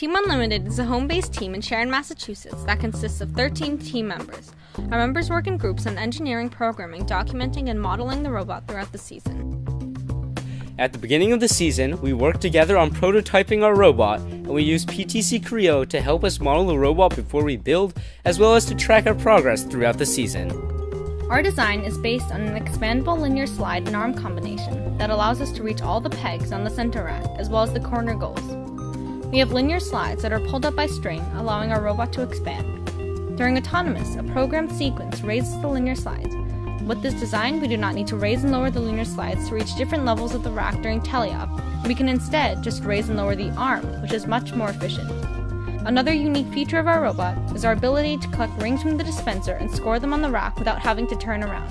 Team Unlimited is a home-based team in Sharon, Massachusetts that consists of 13 team members. Our members work in groups on engineering, programming, documenting, and modeling the robot throughout the season. At the beginning of the season, we worked together on prototyping our robot, and we used PTC Creo to help us model the robot before we build, as well as to track our progress throughout the season. Our design is based on an expandable linear slide and arm combination that allows us to reach all the pegs on the center rack, as well as the corner goals. We have linear slides that are pulled up by string, allowing our robot to expand. During autonomous, a programmed sequence raises the linear slides. With this design, we do not need to raise and lower the linear slides to reach different levels of the rack during teleop. We can instead just raise and lower the arm, which is much more efficient. Another unique feature of our robot is our ability to collect rings from the dispenser and score them on the rack without having to turn around.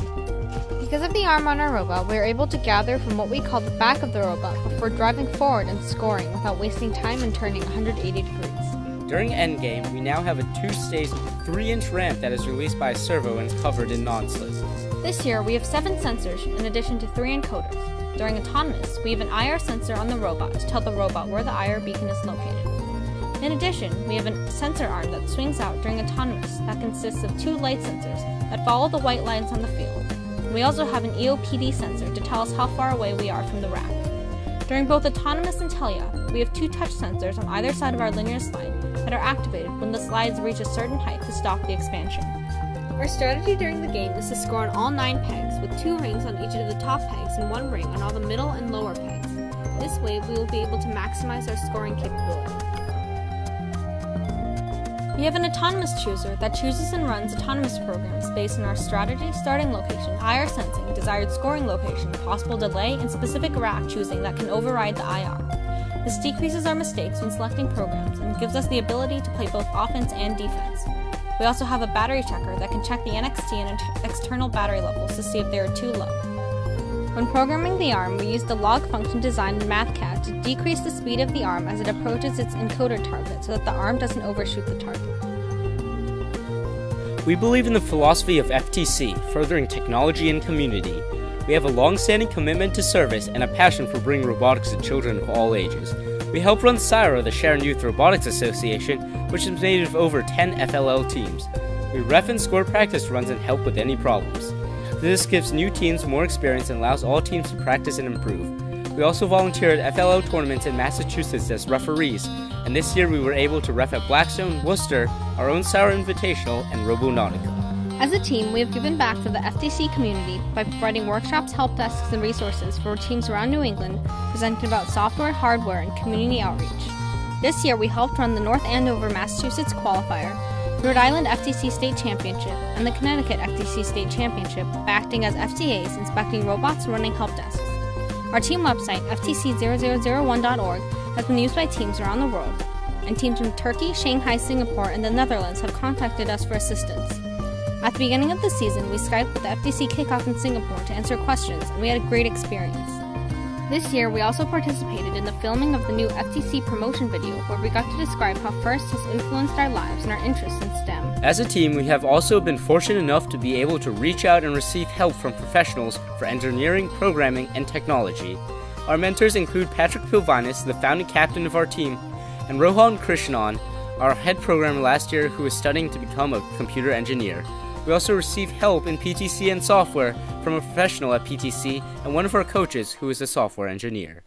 Because of the arm on our robot, we are able to gather from what we call the back of the robot before driving forward and scoring without wasting time and turning 180 degrees. During Endgame, we now have a 2-stage, 3-inch ramp that is released by a servo and is covered in non-slip. This year, we have 7 sensors in addition to 3 encoders. During autonomous, we have an IR sensor on the robot to tell the robot where the IR beacon is located. In addition, we have a sensor arm that swings out during autonomous that consists of 2 light sensors that follow the white lines on the field. We also have an EOPD sensor to tell us how far away we are from the rack. During both autonomous and teleop, we have 2 touch sensors on either side of our linear slide that are activated when the slides reach a certain height to stop the expansion. Our strategy during the game is to score on all 9 pegs, with 2 rings on each of the top pegs and 1 ring on all the middle and lower pegs. This way, we will be able to maximize our scoring capability. We have an autonomous chooser that chooses and runs autonomous programs based on our strategy, starting location, IR sensing, desired scoring location, possible delay, and specific rack choosing that can override the IR. This decreases our mistakes when selecting programs and gives us the ability to play both offense and defense. We also have a battery checker that can check the NXT and external battery levels to see if they are too low. When programming the arm, we use the log function designed in MathCAD to decrease the speed of the arm as it approaches its encoder target so that the arm doesn't overshoot the target. We believe in the philosophy of FTC, furthering technology and community. We have a long-standing commitment to service and a passion for bringing robotics to children of all ages. We help run SIRO, the Sharon Youth Robotics Association, which is made of over 10 FLL teams. We ref and score practice runs and help with any problems. This gives new teams more experience and allows all teams to practice and improve. We also volunteer at FLL tournaments in Massachusetts as referees, and this year we were able to ref at Blackstone, Worcester, our own SIRO Invitational, and Robonautica. As a team, we have given back to the FTC community by providing workshops, help desks, and resources for teams around New England, presenting about software, hardware, and community outreach. This year, we helped run the North Andover, Massachusetts qualifier, the Rhode Island FTC State Championship, and the Connecticut FTC State Championship by acting as FTAs, inspecting robots and running help desks. Our team website, ftc0001.org, has been used by teams around the world, and teams from Turkey, Shanghai, Singapore, and the Netherlands have contacted us for assistance. At the beginning of the season, we Skyped with the FTC kickoff in Singapore to answer questions, and we had a great experience. This year, we also participated in the filming of the new FTC promotion video, where we got to describe how FIRST has influenced our lives and our interests in STEM. As a team, we have also been fortunate enough to be able to reach out and receive help from professionals for engineering, programming, and technology. Our mentors include Patrick Pilvinis, the founding captain of our team, and Rohan Krishnan, our head programmer last year who is studying to become a computer engineer. We also receive help in PTC and software from a professional at PTC and one of our coaches who is a software engineer.